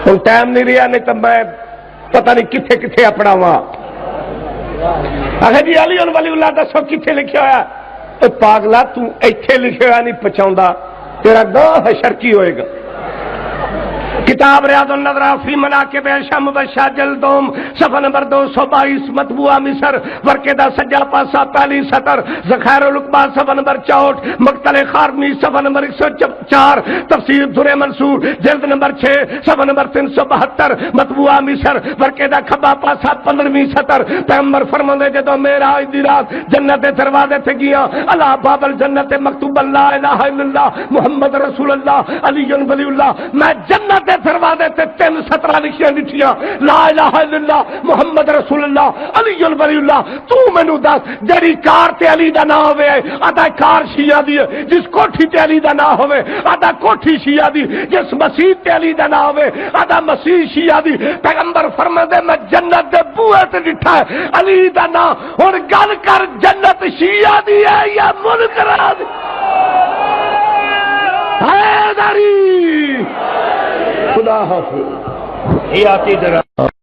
ہوں ٹائم نہیں رہا، نہیں تو میں پتہ نہیں کتنے کتنے اپنا وا جی علی ولی اللہ دسو کتنے لکھا ہوا؟ تو پاگلا ایتھے لکھے ہوا نہیں پہنچاؤں، تیرا گاہ حشر کی ہوئے گا۔ کتاب ریاض النظر فی مناقب شم بشا جلدوم صفحہ نمبر 222 مطبوعہ مصر ورقے دا سجا پاسا پہلی سطر ذخائر العقبہ صفحہ نمبر 64 مقتل خارمی صفحہ نمبر 104 تفسیر در منصور جلد نمبر 6 صفحہ نمبر 372 مطبوعہ مصر ورقے دا کھبا پاسا 15ویں سطر پیغمبر فرماندے جدوں معراج دی رات جنت دے دروازے تے گیا اللہ باب الجنت مکتوب لا الہ الا اللہ محمد رسول اللہ علی ولی اللہ، میں جنت دروازے تے 3 سطر لکھیاں لکھیاں لا الہ الا اللہ محمد رسول اللہ علی ولی اللہ۔ تو مینوں دس جڑی کار تے علی دا نام ہوے آدھا کار شیعہ دی، جس کوٹھی تے علی دا نام ہوے آدھا کوٹھی شیعہ دی، جس مسجد تے علی دا نام ہوے آدھا مسجد شیعہ دی۔ پیغمبر فرماندے میں جنت دے بوئے تے ڈٹھا ہے علی دا نام۔ ہن گل کر جنت شیعہ دی ہے یا منکرہ دی؟ حیدری خدا حافظ۔ یہ آتی